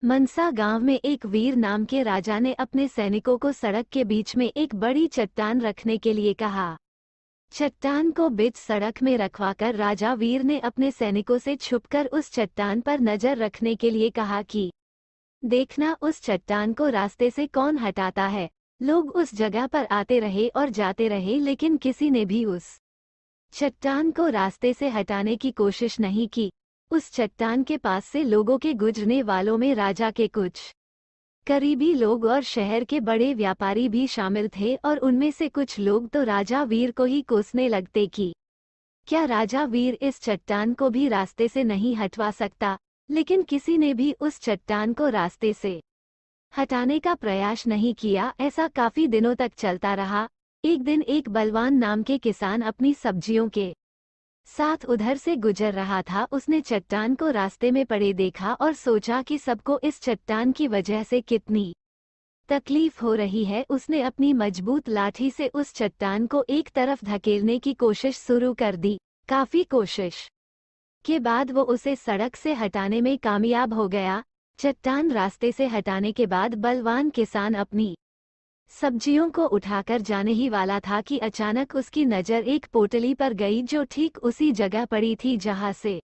मनसा गांव में एक वीर नाम के राजा ने अपने सैनिकों को सड़क के बीच में एक बड़ी चट्टान रखने के लिए कहा। चट्टान को बीच सड़क में रखवाकर राजा वीर ने अपने सैनिकों से छुपकर उस चट्टान पर नजर रखने के लिए कहा कि देखना उस चट्टान को रास्ते से कौन हटाता है। लोग उस जगह पर आते रहे और जाते रहे, लेकिन किसी ने भी उस चट्टान को रास्ते से हटाने की कोशिश नहीं की। उस चट्टान के पास से लोगों के गुजरने वालों में राजा के कुछ करीबी लोग और शहर के बड़े व्यापारी भी शामिल थे, और उनमें से कुछ लोग तो राजा वीर को ही कोसने लगते कि क्या राजा वीर इस चट्टान को भी रास्ते से नहीं हटवा सकता। लेकिन किसी ने भी उस चट्टान को रास्ते से हटाने का प्रयास नहीं किया। ऐसा काफी दिनों तक चलता रहा। एक दिन एक बलवान नाम के किसान अपनी सब्जियों के साथ उधर से गुजर रहा था। उसने चट्टान को रास्ते में पड़े देखा और सोचा कि सबको इस चट्टान की वजह से कितनी तकलीफ हो रही है। उसने अपनी मजबूत लाठी से उस चट्टान को एक तरफ धकेलने की कोशिश शुरू कर दी। काफी कोशिश के बाद वो उसे सड़क से हटाने में कामयाब हो गया। चट्टान रास्ते से हटाने के बाद बलवान किसान अपनी सब्जियों को उठाकर जाने ही वाला था कि अचानक उसकी नज़र एक पोटली पर गई, जो ठीक उसी जगह पड़ी थी जहां से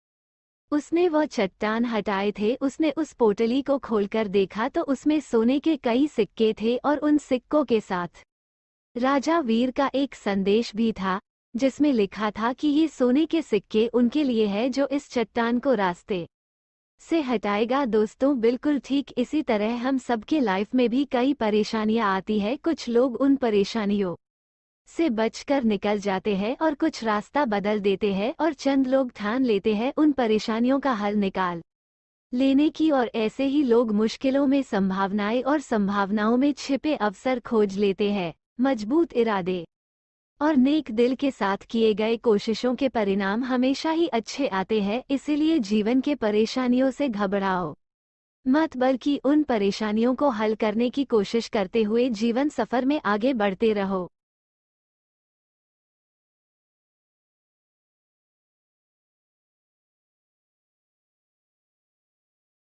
उसने वो चट्टान हटाए थे। उसने उस पोटली को खोलकर देखा तो उसमें सोने के कई सिक्के थे, और उन सिक्कों के साथ राजा वीर का एक संदेश भी था, जिसमें लिखा था कि ये सोने के सिक्के उनके लिए है जो इस चट्टान को रास्ते से हटाएगा। दोस्तों, बिल्कुल ठीक इसी तरह हम सबके लाइफ में भी कई परेशानियां आती है। कुछ लोग उन परेशानियों से बचकर निकल जाते हैं और कुछ रास्ता बदल देते हैं, और चंद लोग ठान लेते हैं उन परेशानियों का हल निकाल लेने की, और ऐसे ही लोग मुश्किलों में संभावनाएं और संभावनाओं में छिपे अवसर खोज लेते हैं। मजबूत इरादे और नेक दिल के साथ किए गए कोशिशों के परिणाम हमेशा ही अच्छे आते हैं। इसीलिए जीवन के परेशानियों से घबराओ मत, बल्कि उन परेशानियों को हल करने की कोशिश करते हुए जीवन सफर में आगे बढ़ते रहो।